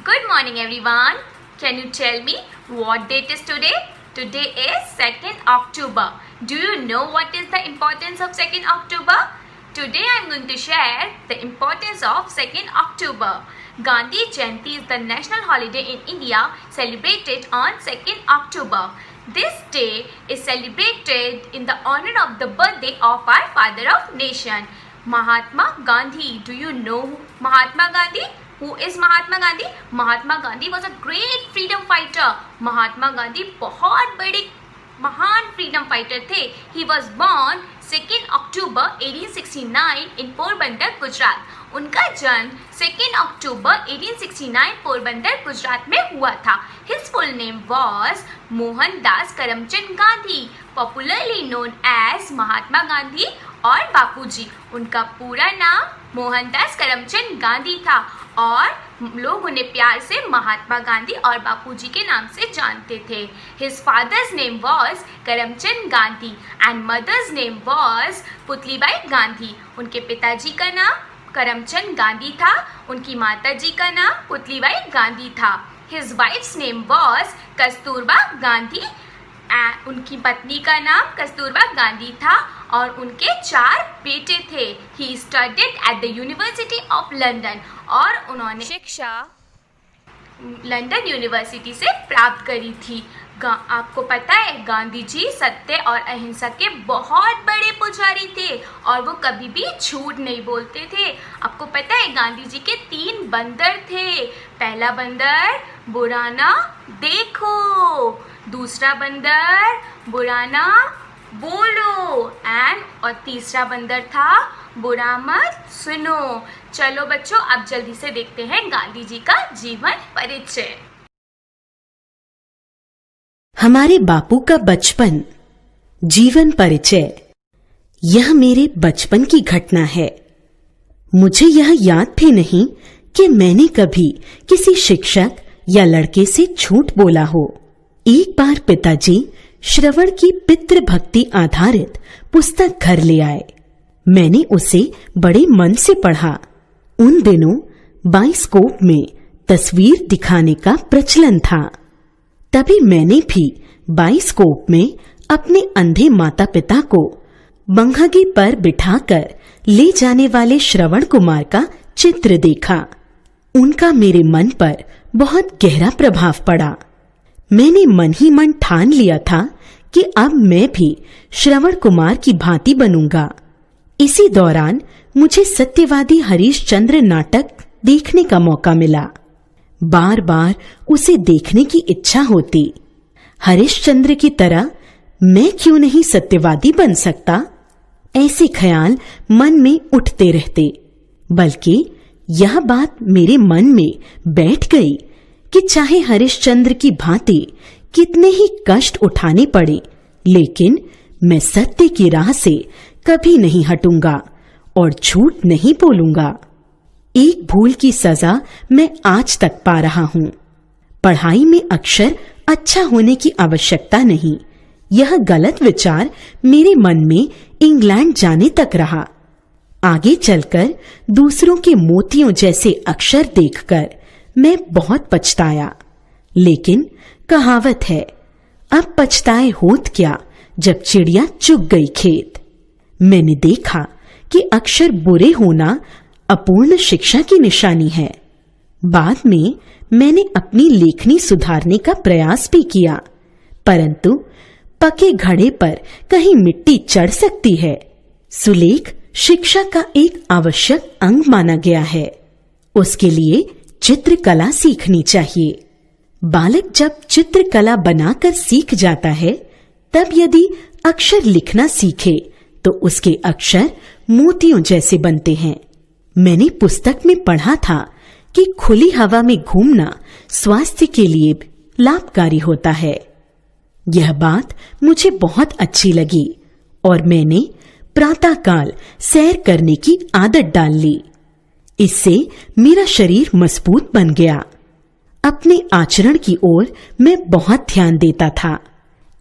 Good morning everyone. Can you tell me what date is today? Today is 2nd October. Do you know what is the importance of 2nd October? Today I am going to share the importance of 2nd October. Gandhi Jayanti is the national holiday in India celebrated on 2nd October. This day is celebrated in the honor of the birthday of our father of nation, Mahatma Gandhi. Do you know Mahatma Gandhi? Who is Mahatma Gandhi? Mahatma Gandhi was a great freedom fighter. Mahatma Gandhi बहुत बड़े महान freedom fighter थे. He was born 2nd October 1869 in Porbandar, Gujarat. उनका जन्म 2nd October 1869 Porbandar, Gujarat में हुआ था. His full name was Mohandas Karamchand Gandhi, popularly known as Mahatma Gandhi और बापूजी. उनका पूरा नाम मोहनदास करमचंद गांधी था और लोग उन्हें प्यार से महात्मा गांधी और बापूजी के नाम से जानते थे. His father's name was Karamchand Gandhi and mother's name was Putlibai Gandhi. उनके पिताजी का नाम करमचंद गांधी था, उनकी माताजी का नाम पुतलीबाई गांधी था. His wife's name was Kasturba Gandhi. उनकी पत्नी का नाम कस्तूरबा गांधी था और उनके 4 बेटे थे. He studied at the University of London और उन्होंने शिक्षा लंदन यूनिवर्सिटी से प्राप्त करी थी. आपको पता है गांधी जी सत्य और अहिंसा के बहुत बड़े पुजारी थे और वो कभी भी झूठ नहीं बोलते थे. आपको पता है गांधी जी के 3 बंदर थे. पहला बंदर बुरा ना देखो, दूसरा बंदर बुरा ना बोलो और तीसरा बंदर था बुरा मत सुनो. चलो बच्चों, अब जल्दी से देखते हैं गांधी जी का जीवन परिचय. हमारे बापू का बचपन. जीवन परिचय. यह मेरे बचपन की घटना है. मुझे यह याद भी नहीं कि मैंने कभी किसी शिक्षक या लड़के से झूठ बोला हो. एक बार पिताजी श्रवण की पितृभक्ति आधारित पुस्तक घर ले आए. मैंने उसे बड़े मन से पढ़ा. उन दिनों बाइस्कोप में तस्वीर दिखाने का प्रचलन था. तभी मैंने भी बाइस्कोप में अपने अंधे माता पिता को बंघगी पर बिठाकर ले जाने वाले श्रवण कुमार का चित्र देखा. उनका मेरे मन पर बहुत गहरा प्रभाव पड़ा. मैंने मन ही मन ठान लिया था कि अब मैं भी श्रवण कुमार की भांति बनूंगा. इसी दौरान मुझे सत्यवादी हरीशचंद्र नाटक देखने का मौका मिला. बार बार उसे देखने की इच्छा होती. हरीशचंद्र की तरह मैं क्यों नहीं सत्यवादी बन सकता, ऐसे ख्याल मन में उठते रहते. बल्कि यह बात मेरे मन में बैठ गई कि चाहे हरीशचंद्र की भांति कितने ही कष्ट उठाने पड़े, लेकिन मैं सत्य की राह से कभी नहीं हटूंगा और झूठ नहीं बोलूंगा. एक भूल की सजा मैं आज तक पा रहा हूं. पढ़ाई में अक्षर अच्छा होने की आवश्यकता नहीं, यह गलत विचार मेरे मन में इंग्लैंड जाने तक रहा. आगे चलकर दूसरों के मोतियों जैसे अक्षर देखकर मैं बहुत पछताया. लेकिन कहावत है, अब पछताए होत क्या जब चिड़िया चुग गई खेत. मैंने देखा कि अक्षर बुरे होना अपूर्ण शिक्षा की निशानी है. बाद में मैंने अपनी लेखनी सुधारने का प्रयास भी किया, परंतु पके घड़े पर कहीं मिट्टी चढ़ सकती है. सुलेख शिक्षा का एक आवश्यक अंग माना गया है. उसके लिए चित्रकला सीखनी चाहिए. बालक जब चित्रकला बनाकर सीख जाता है, तब यदि अक्षर लिखना सीखे तो उसके अक्षर मोतियों जैसे बनते हैं. मैंने पुस्तक में पढ़ा था कि खुली हवा में घूमना स्वास्थ्य के लिए लाभकारी होता है. यह बात मुझे बहुत अच्छी लगी और मैंने प्रातःकाल सैर करने की आदत डाल ली. इससे मेरा शरीर मजबूत बन गया. अपने आचरण की ओर मैं बहुत ध्यान देता था,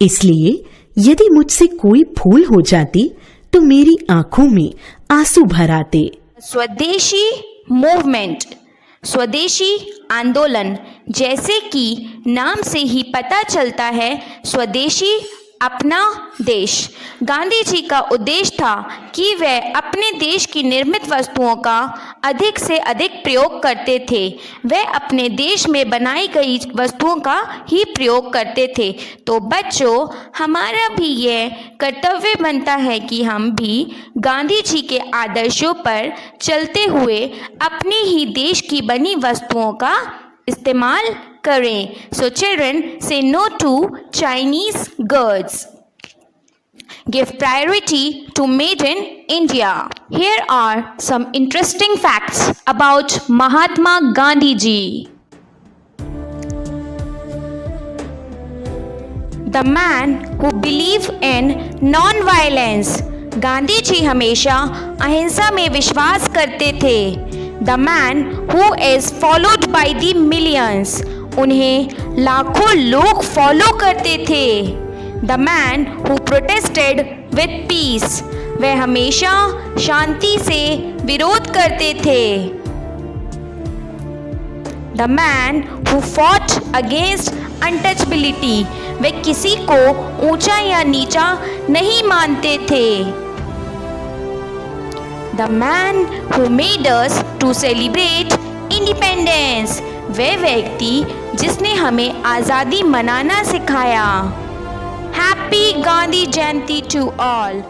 इसलिए यदि मुझसे कोई भूल हो जाती तो मेरी आंखों में आंसू भर आते. स्वदेशी मूवमेंट. स्वदेशी आंदोलन, जैसे कि नाम से ही पता चलता है, स्वदेशी अपना देश। गांधी जी का उद्देश्य था कि वह अपने देश की निर्मित वस्तुओं का अधिक से अधिक प्रयोग करते थे। वह अपने देश में बनाई गई वस्तुओं का ही प्रयोग करते थे। तो बच्चों, हमारा भी यह कर्तव्य बनता है कि हम भी गांधी जी के आदर्शों पर चलते हुए अपने ही देश की बनी वस्तुओं का इस्तेमाल करें। So children, say no to Chinese goods. Give priority to Made in India. Here are some interesting facts about Mahatma Gandhi ji. The man who believed in non-violence. Gandhi ji हमेशा अहिंसा में विश्वास करते थे। The man who is followed by the millions. उन्हें लाखों लोग follow करते थे। The man who protested with peace. वह हमेशा शांति से विरोध करते थे। The man who fought against untouchability. वे किसी को ऊंचा या नीचा नहीं मानते थे। The man who made us to celebrate independence. वह व्यक्ति जिसने हमें आज़ादी मनाना सिखाया। Happy Gandhi Jayanti to all.